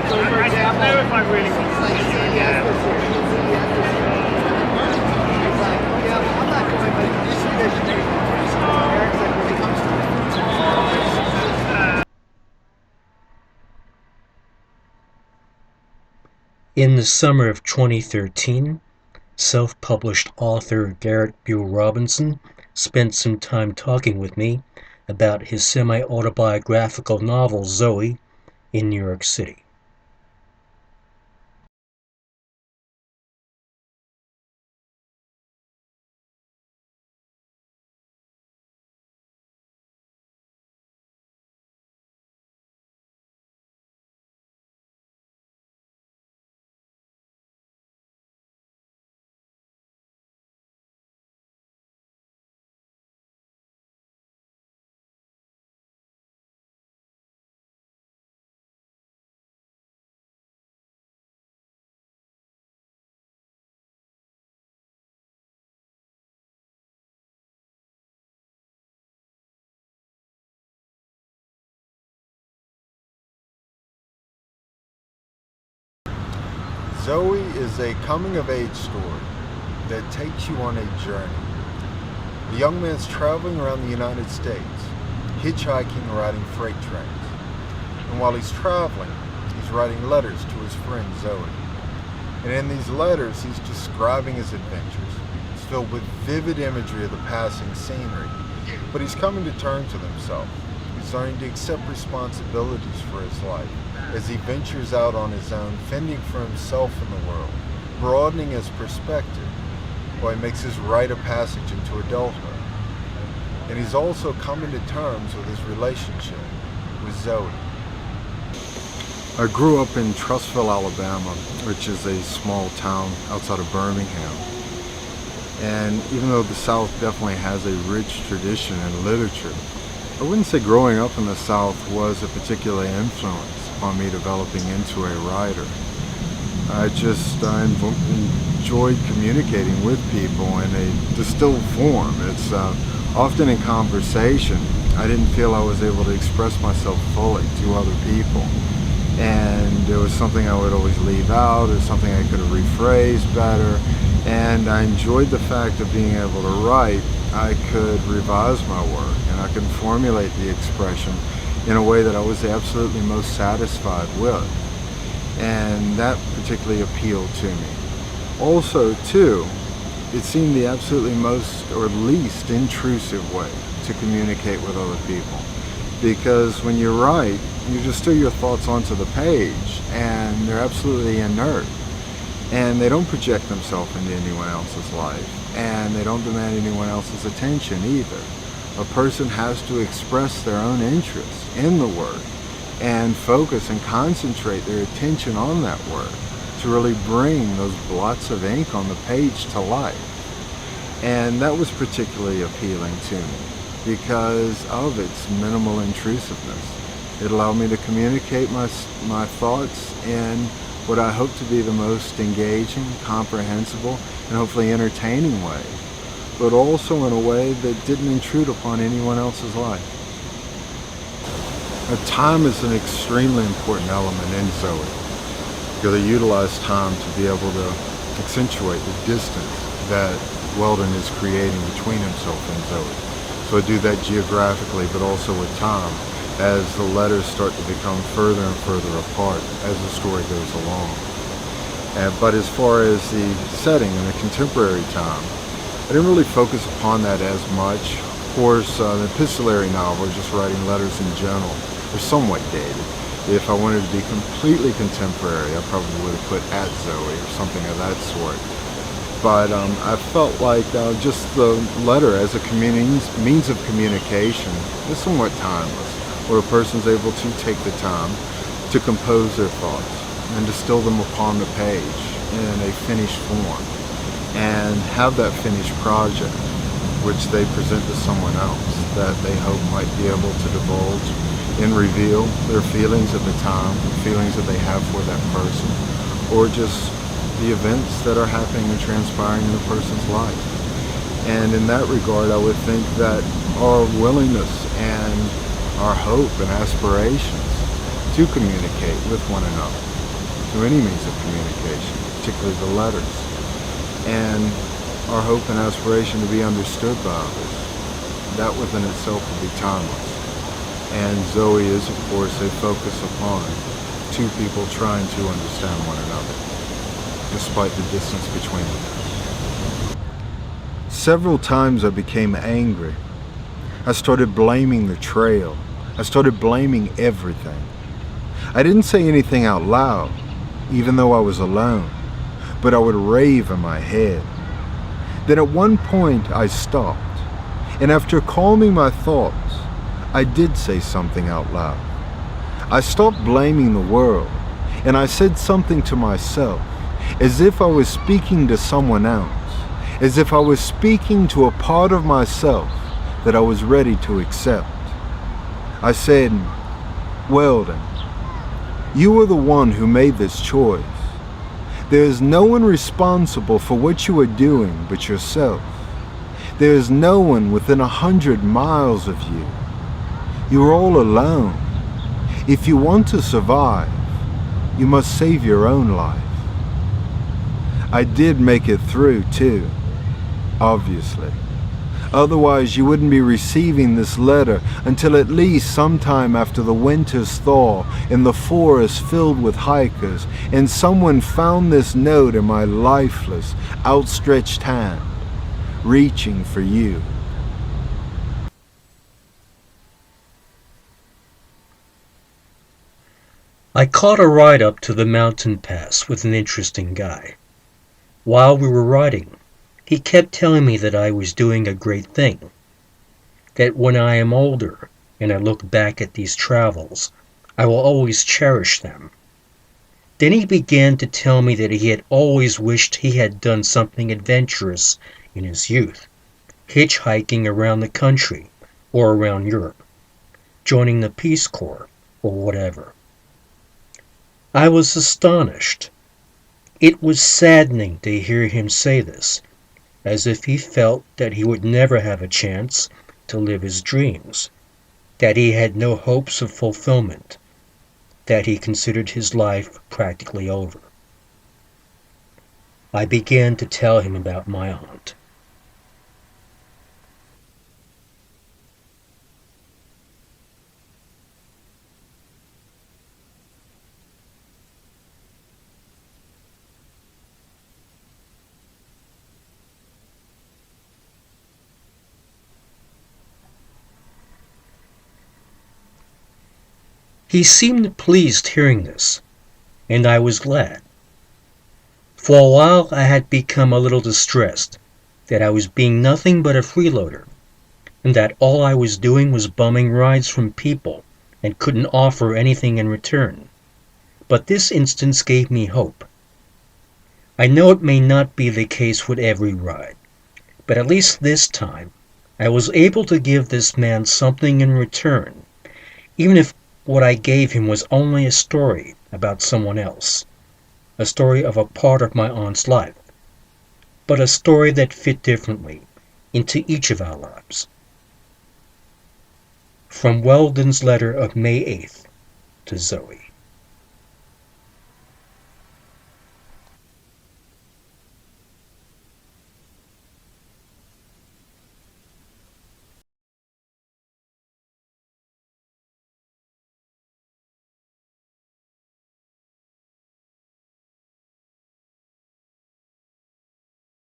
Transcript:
I don't know if I really want to see you again. In the summer of 2013, self-published author Garrett Buhl Robinson spent some time talking with me about his semi-autobiographical novel Zoe in New York City. Zoe is a coming-of-age story that takes you on a journey. The young man's traveling around the United States, hitchhiking and riding freight trains. And while he's traveling, he's writing letters to his friend Zoe. And in these letters, he's describing his adventures. It's filled with vivid imagery of the passing scenery. But he's coming to terms with himself. He's learning to accept responsibilities for his life as he ventures out on his own, fending for himself in the world, broadening his perspective while he makes his rite of passage into adulthood. And he's also coming to terms with his relationship with Zoe. I grew up in Trussville, Alabama, which is a small town outside of Birmingham. And even though the South definitely has a rich tradition in literature, I wouldn't say growing up in the South was a particular influence on me developing into a writer. I enjoyed communicating with people in a distilled form. It's often in conversation. I didn't feel I was able to express myself fully to other people. And there was something I would always leave out, or something I could have rephrased better. And I enjoyed the fact of being able to write. I could revise my work and I could formulate the expression in a way that I was absolutely most satisfied with. And that particularly appealed to me. Also, too, it seemed the absolutely most or least intrusive way to communicate with other people. Because when you write, you distill your thoughts onto the page and they're absolutely inert. And they don't project themselves into anyone else's life. And they don't demand anyone else's attention either. A person has to express their own interest in the work and focus and concentrate their attention on that work to really bring those blots of ink on the page to life. And that was particularly appealing to me because of its minimal intrusiveness. It allowed me to communicate my thoughts in what I hope to be the most engaging, comprehensible, and hopefully entertaining way, but also in a way that didn't intrude upon anyone else's life. Now, time is an extremely important element in Zoe, because I utilize time to be able to accentuate the distance that Weldon is creating between himself and Zoe. So I do that geographically, but also with time, as the letters start to become further and further apart as the story goes along. But as far as the setting in the contemporary time, I didn't really focus upon that as much. Of course, the epistolary novel, just writing letters in general, are somewhat dated. If I wanted to be completely contemporary, I probably would have put at Zoe or something of that sort. But I felt like just the letter as a means of communication is somewhat timeless, where a person's able to take the time to compose their thoughts and distill them upon the page in a finished form, and have that finished project which they present to someone else that they hope might be able to divulge and reveal their feelings at the time, the feelings that they have for that person, or just the events that are happening and transpiring in a person's life. And in that regard, I would think that our willingness and our hope and aspirations to communicate with one another through any means of communication, particularly the letters, and our hope and aspiration to be understood by others. That within itself will be timeless. And Zoe is, of course, a focus upon two people trying to understand one another, despite the distance between them. Several times I became angry. I started blaming the trail. I started blaming everything. I didn't say anything out loud, even though I was alone, but I would rave in my head. Then at one point I stopped, and after calming my thoughts, I did say something out loud. I stopped blaming the world, and I said something to myself, as if I was speaking to someone else, as if I was speaking to a part of myself that I was ready to accept. I said, "Weldon, you are the one who made this choice. There is no one responsible for what you are doing but yourself. There is no one within 100 miles of you. You are all alone. If you want to survive, you must save your own life." I did make it through too, obviously. Otherwise you wouldn't be receiving this letter until at least sometime after the winter's thaw in the forest filled with hikers, and someone found this note in my lifeless, outstretched hand, reaching for you. I caught a ride up to the mountain pass with an interesting guy. While we were riding, he kept telling me that I was doing a great thing, that when I am older and I look back at these travels, I will always cherish them. Then he began to tell me that he had always wished he had done something adventurous in his youth, hitchhiking around the country or around Europe, joining the Peace Corps or whatever. I was astonished. It was saddening to hear him say this, as if he felt that he would never have a chance to live his dreams, that he had no hopes of fulfillment, that he considered his life practically over. I began to tell him about my aunt. He seemed pleased hearing this, and I was glad. For a while I had become a little distressed that I was being nothing but a freeloader, and that all I was doing was bumming rides from people and couldn't offer anything in return. But this instance gave me hope. I know it may not be the case with every ride, but at least this time I was able to give this man something in return, even if what I gave him was only a story about someone else, a story of a part of my aunt's life, but a story that fit differently into each of our lives. From Weldon's letter of May 8th to Zoe.